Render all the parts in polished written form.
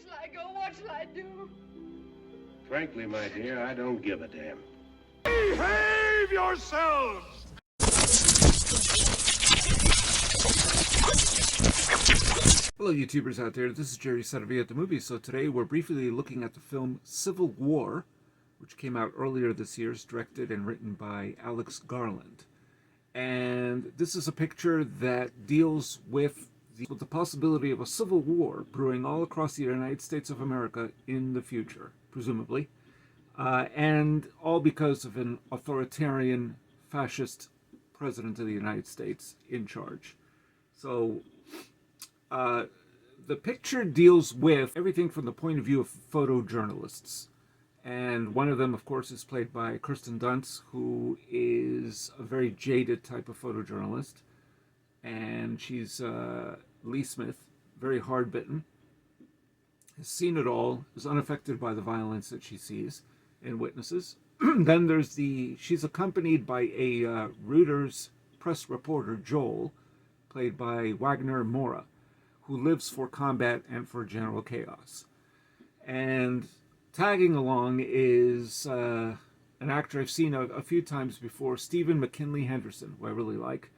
shall I go? What shall I do? Frankly, my dear, I don't give a damn. Behave yourselves! Hello YouTubers out there, this is Jerry Saravia at the movies. So today we're briefly looking at the film Civil War, which came out earlier this year. It's directed and written by Alex Garland. And this is a picture that deals with the possibility of a civil war brewing all across the United States of America in the future, presumably. And all because of an authoritarian fascist president of the United States in charge. So the picture deals with everything from the point of view of photojournalists. And one of them, of course, is played by Kirsten Dunst, who is a very jaded type of photojournalist. And she's Lee Smith, very hard-bitten, has seen it all, is unaffected by the violence that she sees and witnesses. Then there's she's accompanied by a Reuters press reporter, Joel, played by Wagner Mora, who lives for combat and for general chaos. And tagging along is an actor I've seen a few times before, Stephen McKinley Henderson, who I really like.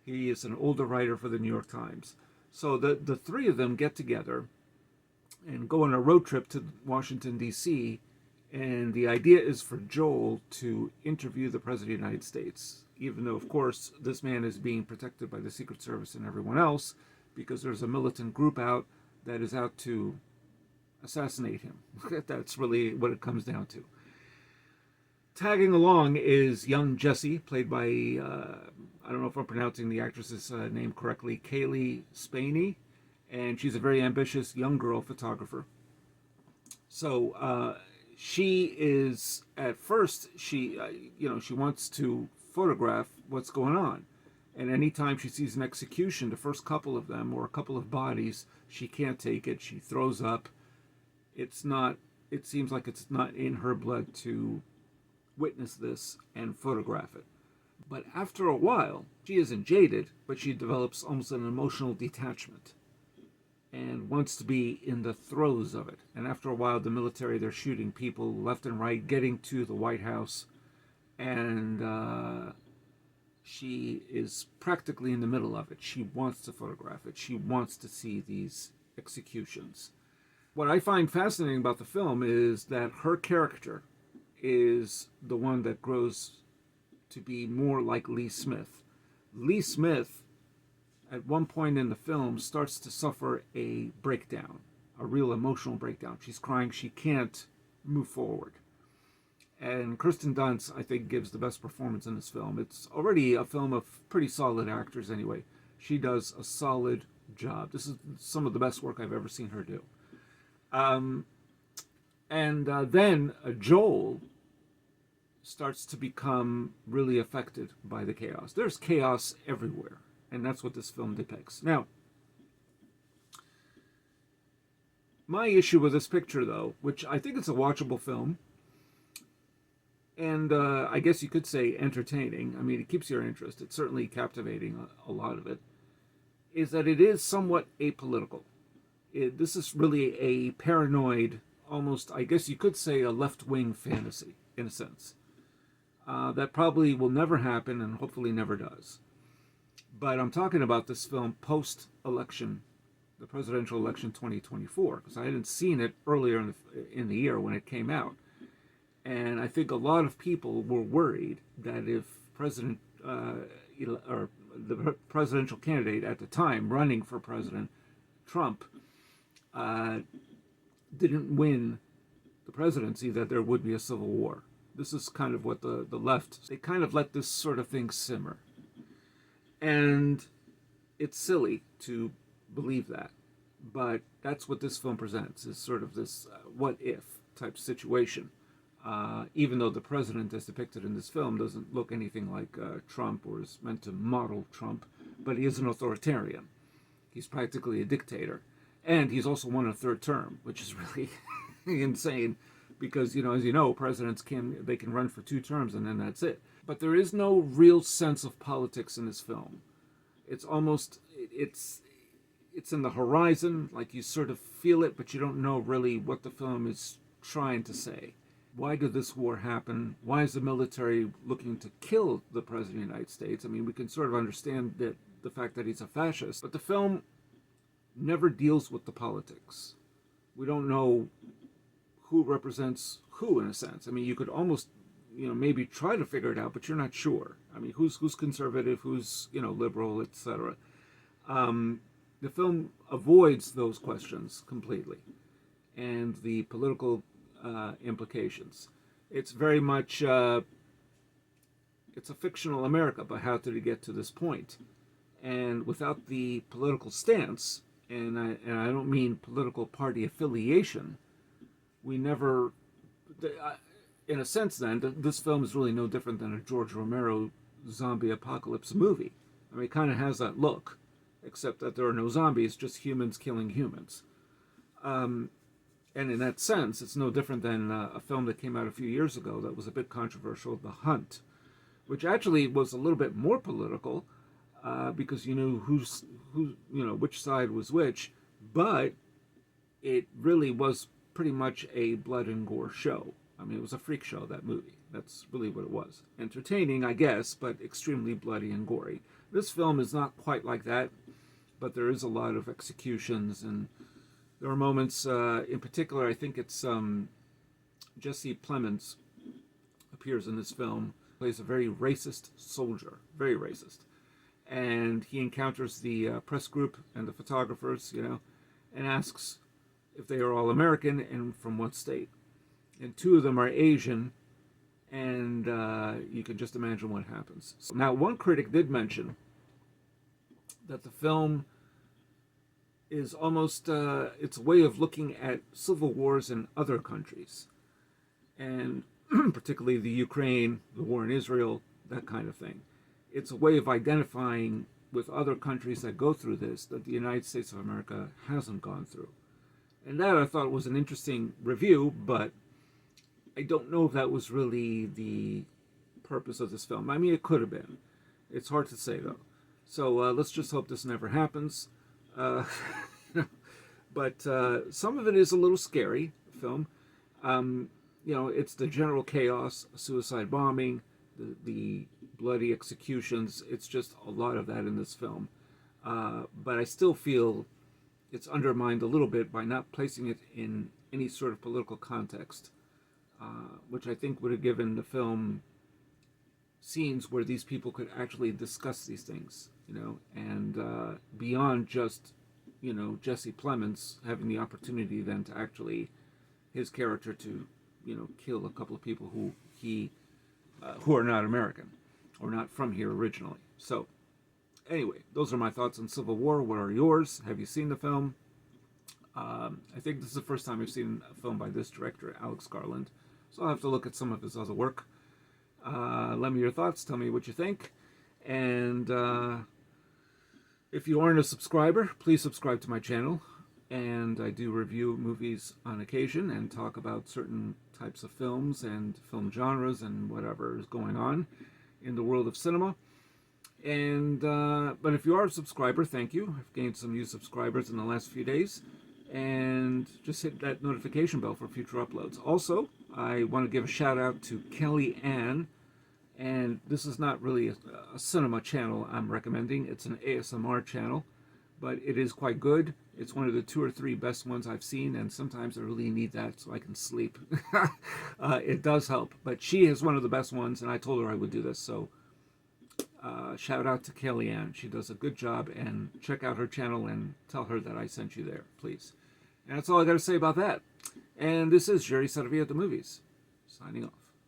He is an older writer for the New York Times. So the three of them get together and go on a road trip to Washington, D.C., and the idea is for Joel to interview the President of the United States, even though, of course, this man is being protected by the Secret Service and everyone else, because there's a militant group out that is out to assassinate him. That's really what it comes down to. Tagging along is young Jessie, played by, I don't know if I'm pronouncing the actress's name correctly, Kaylee Spaney, and she's a very ambitious young girl photographer. So she is, at first, she wants to photograph what's going on. And anytime she sees an execution, the first couple of them, or a couple of bodies, she can't take it. She throws up. It seems like it's not in her blood to witness this and photograph it. But after a while, she isn't jaded, but she develops almost an emotional detachment and wants to be in the throes of it. And after a while, the military, they're shooting people left and right, getting to the White House, and she is practically in the middle of it. She wants to photograph it. She wants to see these executions. What I find fascinating about the film is that her character is the one that grows to be more like Lee Smith. Lee Smith, at one point in the film, starts to suffer a breakdown, a real emotional breakdown. She's crying. She can't move forward. And Kirsten Dunst, I think, gives the best performance in this film. It's already a film of pretty solid actors anyway. She does a solid job. This is some of the best work I've ever seen her do. Then Joel starts to become really affected by the chaos. There's chaos everywhere, and that's what this film depicts. Now, my issue with this picture, though, which I think it's a watchable film, and I guess you could say entertaining. I mean, it keeps your interest. It's certainly captivating, a lot of it, is that it is somewhat apolitical. This is really a paranoid, almost, I guess you could say, a left-wing fantasy, in a sense. That probably will never happen and hopefully never does. But I'm talking about this film post-election, the presidential election 2024, because I hadn't seen it earlier in the year when it came out. And I think a lot of people were worried that if or the presidential candidate at the time running for president, Trump, didn't win the presidency, that there would be a civil war. This is kind of what the left, they kind of let this sort of thing simmer. And it's silly to believe that. But that's what this film presents, is sort of this what-if type situation. Even though the president as depicted in this film doesn't look anything like Trump or is meant to model Trump, but he is an authoritarian. He's practically a dictator. And he's also won a third term, which is really insane because, as you know, presidents can run for 2 terms and then that's it. But there is no real sense of politics in this film. It's it's in the horizon, like you sort of feel it, but you don't know really what the film is trying to say. Why did this war happen? Why is the military looking to kill the President of the United States? I mean, we can sort of understand that the fact that he's a fascist, but the film never deals with the politics. We don't know who represents who, in a sense. I mean, you could almost, maybe try to figure it out, but you're not sure. I mean, who's conservative, who's, liberal, etc. The film avoids those questions completely, and the political implications. It's very much, it's a fictional America, but how did it get to this point? And without the political stance, and I don't mean political party affiliation, we never, in a sense then, this film is really no different than a George Romero zombie apocalypse movie. I mean, it kind of has that look, except that there are no zombies, just humans killing humans. And in that sense, it's no different than a film that came out a few years ago that was a bit controversial, The Hunt, which actually was a little bit more political, because you knew which side was which, but it really was pretty much a blood and gore show. I mean, it was a freak show, that movie. That's really what it was. Entertaining, I guess, but extremely bloody and gory. This film is not quite like that, but there is a lot of executions, and there are moments, in particular, I think it's Jesse Plemons appears in this film, plays a very racist soldier, very racist. And he encounters the press group and the photographers, and asks if they are all American and from what state. And two of them are Asian, and you can just imagine what happens. Now, one critic did mention that the film is almost, it's a way of looking at civil wars in other countries, and particularly the Ukraine, the war in Israel, that kind of thing. It's a way of identifying with other countries that go through this that the United States of America hasn't gone through. And that I thought was an interesting review, but I don't know if that was really the purpose of this film. I mean, it could have been. It's hard to say, though. So let's just hope this never happens. But some of it is a little scary, the film. It's the general chaos, suicide bombing, the bloody executions. It's just a lot of that in this film. But I still feel it's undermined a little bit by not placing it in any sort of political context, which I think would have given the film scenes where these people could actually discuss these things, and beyond just, Jesse Plemons having the opportunity then to actually, his character to, kill a couple of people who are not American or not from here originally. So anyway, those are my thoughts on Civil War. What are yours? Have you seen the film? I think this is the first time I've seen a film by this director, Alex Garland. So I'll have to look at some of his other work. Let me your thoughts. Tell me what you think. And if you aren't a subscriber, please subscribe to my channel. And I do review movies on occasion and talk about certain types of films and film genres and whatever is going on in the world of cinema. And but if you are a subscriber, thank you. I've gained some new subscribers in the last few days. And just hit that notification bell for future uploads. Also, I want to give a shout out to Kelly Ann. And this is not really a cinema channel I'm recommending. It's an ASMR channel, but it is quite good. It's one of the 2 or 3 best ones I've seen, and sometimes I really need that so I can sleep. It does help, but she is one of the best ones, and I told her I would do this, so shout out to Kelly Ann. She does a good job, and check out her channel and tell her that I sent you there, please. And that's all I got to say about that. And this is Jerry Saravia at the Movies, signing off.